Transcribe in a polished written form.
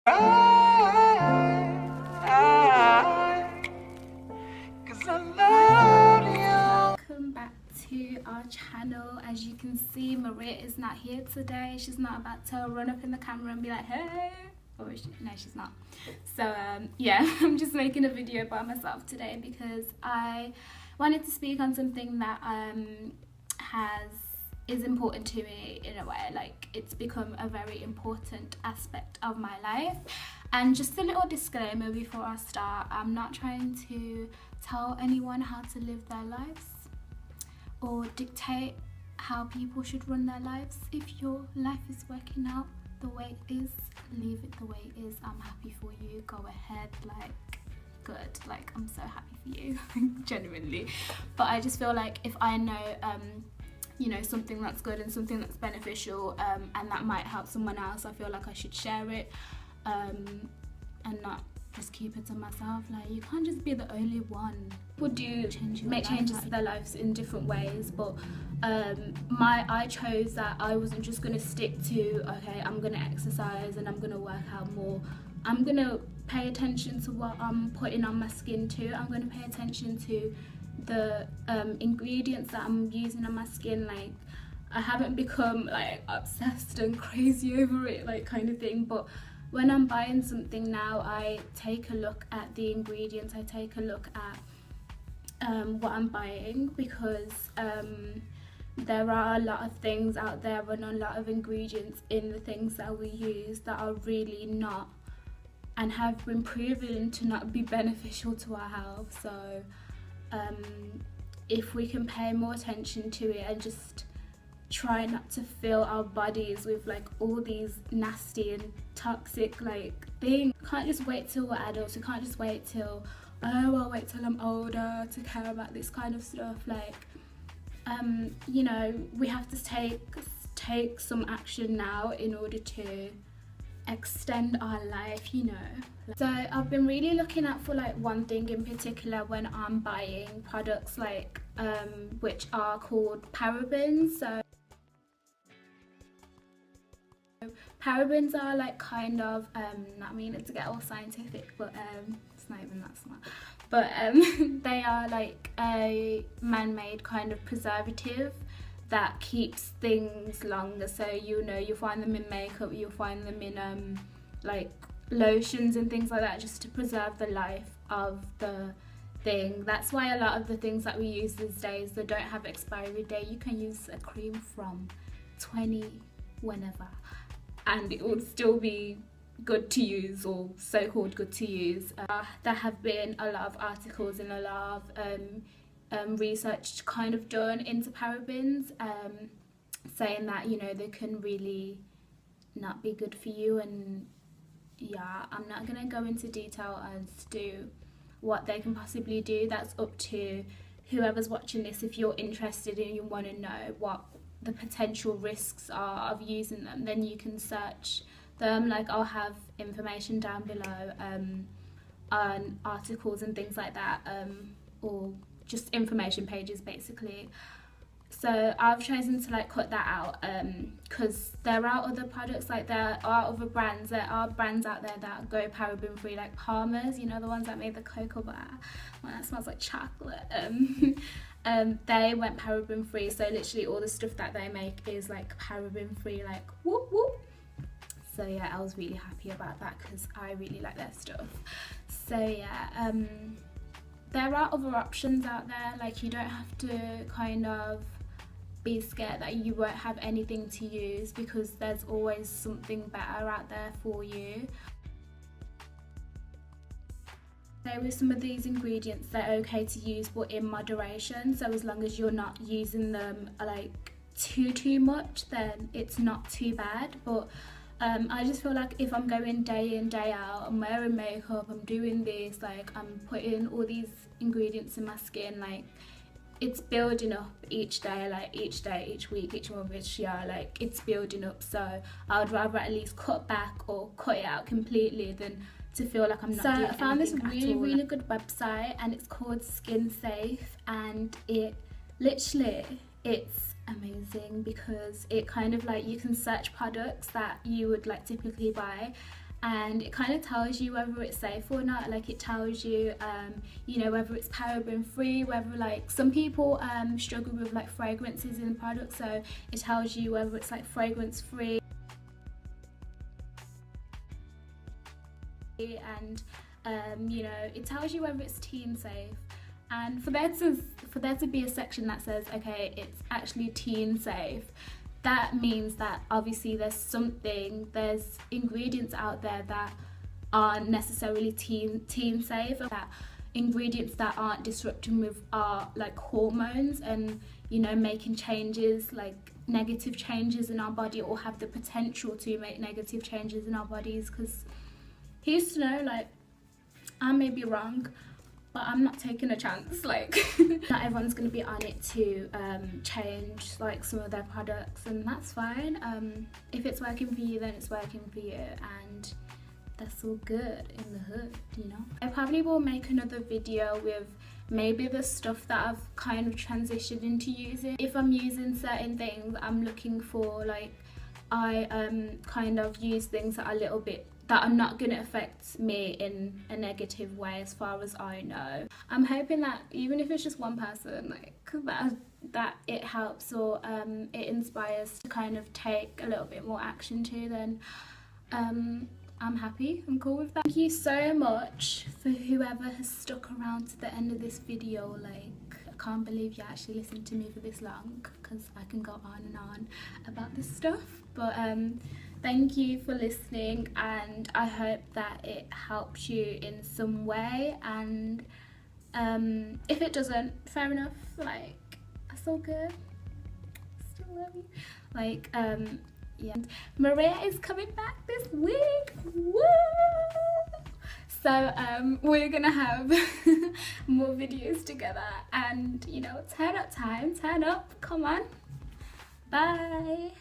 Welcome back to our channel. As you can see, Maria is not here today. She's not about to run up in the camera and be like, hey, or is she? No, she's not. So yeah, I'm just making a video by myself today because I wanted to speak on something that is important to me in a way. Like, it's become a very important aspect of my life. And just a little disclaimer before I start, I'm not trying to tell anyone how to live their lives or dictate how people should run their lives. If your life is working out the way it is, leave it the way it is. I'm happy for you, go ahead, like, good, like, I'm so happy for you genuinely. But I just feel like if I know you know, something that's good and something that's beneficial, and that might help someone else, I feel like I should share it, and not just keep it to myself. Like, you can't just be the only one. People do make changes to their lives in different ways, but I chose that I wasn't just going to stick to, okay, I'm going to exercise and I'm going to work out more. I'm going to pay attention to what I'm putting on my skin too. I'm going to pay attention to the ingredients that I'm using on my skin. Like, I haven't become like obsessed and crazy over it, like, kind of thing, but when I'm buying something now, I take a look at the ingredients, I take a look at what I'm buying, because there are a lot of things out there and a lot of ingredients in the things that we use that are really not, and have been proven to not be beneficial to our health. So if we can pay more attention to it and just try not to fill our bodies with like all these nasty and toxic like things. We can't just wait till we're adults. We can't just wait till, oh, I'll wait till I'm older to care about this kind of stuff. Like, you know, we have to take some action now in order to extend our life, you know. So I've been really looking out for like one thing in particular when I'm buying products, like which are called parabens. So parabens are like kind of not meaning to get all scientific, but it's not even that smart, but they are like a man-made kind of preservative that keeps things longer. So, you know, you'll find them in makeup, you'll find them in like lotions and things like that, just to preserve the life of the thing. That's why a lot of the things that we use these days, they don't have expiry date. You can use a cream from 20 whenever and it will still be good to use, or so-called good to use. There have been a lot of articles and a lot of research kind of done into parabens, saying that, you know, they can really not be good for you. And yeah, I'm not going to go into detail as to what they can possibly do. That's up to whoever's watching this. If you're interested and you want to know what the potential risks are of using them, then you can search them. Like, I'll have information down below on articles and things like that, or just information pages basically. So I've chosen to like cut that out, because there are other products, like there are other brands, there are brands out there that go paraben free, like Palmer's, you know, the ones that made the cocoa bar, well, that smells like chocolate. They went paraben free, so literally all the stuff that they make is like paraben free, like whoop whoop. So yeah, I was really happy about that because I really like their stuff. So yeah, there are other options out there. Like, you don't have to kind of be scared that you won't have anything to use, because there's always something better out there for you. So with some of these ingredients, they're okay to use, but in moderation. So as long as you're not using them like too much, then it's not too bad. But I just feel like if I'm going day in, day out, I'm wearing makeup, I'm doing this, like I'm putting all these ingredients in my skin, like it's building up each day, like each day, each week, each month, each year, like it's building up. So I would rather at least cut back or cut it out completely than to feel like I'm not doing anything. So I found this really good website, and it's called Skin Safe, and it literally, it's amazing because it kind of like, you can search products that you would like typically buy, and it kind of tells you whether it's safe or not. Like it tells you you know, whether it's paraben free, whether like some people struggle with like fragrances in the product, so it tells you whether it's like fragrance free, and you know, it tells you whether it's teen safe. And for there to be a section that says, okay, it's actually teen safe, that means that obviously there's ingredients out there that aren't necessarily teen safe, that ingredients that aren't disrupting with our like hormones and, you know, making changes, like negative changes in our body, or have the potential to make negative changes in our bodies. Because who's to know, like, I may be wrong, but I'm not taking a chance. Like not everyone's going to be on it to change like some of their products, and that's fine. If it's working for you, then it's working for you, and that's all good in the hood, you know. I probably will make another video with maybe the stuff that I've kind of transitioned into using. If I'm using certain things, I'm looking for, like, I kind of use things that are a little bit, that are not going to affect me in a negative way as far as I know. I'm hoping that even if it's just one person, like that it helps, or it inspires to kind of take a little bit more action too, then I'm happy, I'm cool with that. Thank you so much for whoever has stuck around to the end of this video. Like, I can't believe you actually listened to me for this long, because I can go on and on about this stuff. But thank you for listening, and I hope that it helps you in some way. And if it doesn't, fair enough, like, that's all good. Still love you. Like, yeah. Maria is coming back this week. Woo! So we're gonna have more videos together, and, you know, turn up time, turn up, come on. Bye.